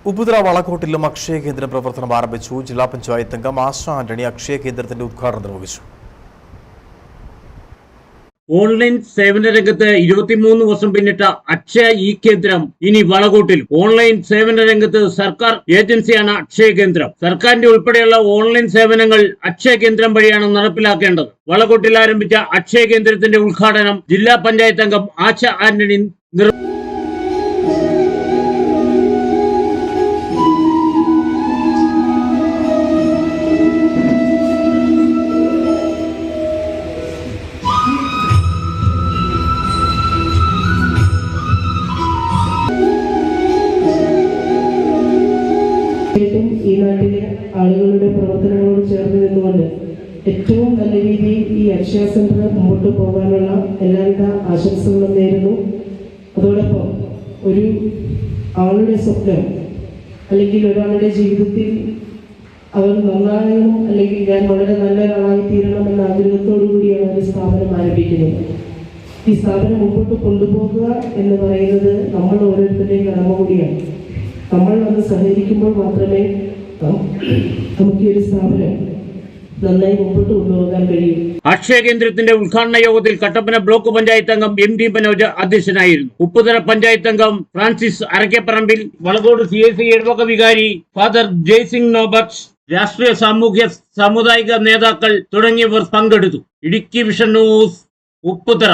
ഉപ്പുതറ വളക്കോട്ടിലും അക്ഷയ കേന്ദ്രം പ്രവർത്തനം ആരംഭിച്ചു. ജില്ലാ പഞ്ചായത്ത് അംഗം ആശ ആന്റണി അക്ഷയ കേന്ദ്രത്തിന്റെ ഉദ്ഘാടനം നിർവഹിച്ചു. ഓൺലൈൻ സേവന രംഗത്ത് 23 വർഷം പിന്നിട്ട അക്ഷയ കേന്ദ്രം ഇനി വളകോട്ടിൽ. ഓൺലൈൻ സേവന രംഗത്ത് സർക്കാർ ഏജൻസിയാണ് അക്ഷയ കേന്ദ്രം. സർക്കാരിന്റെ ഉൾപ്പെടെയുള്ള ഓൺലൈൻ സേവനങ്ങൾ അക്ഷയ കേന്ദ്രം വഴിയാണ് നടപ്പിലാക്കേണ്ടത്. വളകോട്ടിൽ ആരംഭിച്ച അക്ഷയ കേന്ദ്രത്തിന്റെ ഉദ്ഘാടനം ജില്ലാ പഞ്ചായത്ത് അംഗം ആശ ആന്റണി ഈ നാട്ടിലെ ആളുകളുടെ പ്രവർത്തനങ്ങളോട് ചേർന്ന് നിന്നുകൊണ്ട് ഏറ്റവും നല്ല രീതിയിൽ ഈ അക്ഷയ സെന്റർ മുമ്പോട്ട് പോകാനുള്ള എല്ലാവിധ ആശംസകളും നേരുന്നു. അതോടൊപ്പം ഒരു ആളുടെ സ്വപ്നം അല്ലെങ്കിൽ ഒരാളുടെ ജീവിതത്തിൽ അവർ നന്നാകണം അല്ലെങ്കിൽ ഞാൻ വളരെ നല്ലൊരാളായി തീരണം എന്ന ആഗ്രഹത്തോടു കൂടിയാണ് ഒരു സ്ഥാപനം ആരംഭിക്കുന്നത്. ഈ സ്ഥാപനം മുമ്പോട്ട് കൊണ്ടുപോകുക എന്ന് പറയുന്നത് നമ്മൾ ഓരോരുത്തരുടെയും കടമ കൂടിയാണ്. നമ്മൾ അത് സഹകരിക്കുമ്പോൾ മാത്രമേ നമുക്ക് ഈ ഒരു സ്ഥാപനം നന്നായി മുമ്പോട്ട് കൊണ്ടുപോകാൻ കഴിയും. അക്ഷയ കേന്ദ്രത്തിന്റെ ഉദ്ഘാടന യോഗത്തിൽ കട്ടപ്പന ബ്ലോക്ക് പഞ്ചായത്ത് അംഗം MD മനോജ് അധ്യക്ഷനായിരുന്നു. ഉപ്പുതറ പഞ്ചായത്ത് അംഗം ഫ്രാൻസിസ് അരക്കപ്പറമ്പിൽ, വളകോട് CIC ഇടവക വികാരി ഫാദർ ജയ്സിംഗ് നോബർട്ട്, രാഷ്ട്രീയ സാമൂഹ്യ സാമുദായിക നേതാക്കൾ തുടങ്ങിയവർ പങ്കെടുത്തു. Idukki vision news, Upputhara.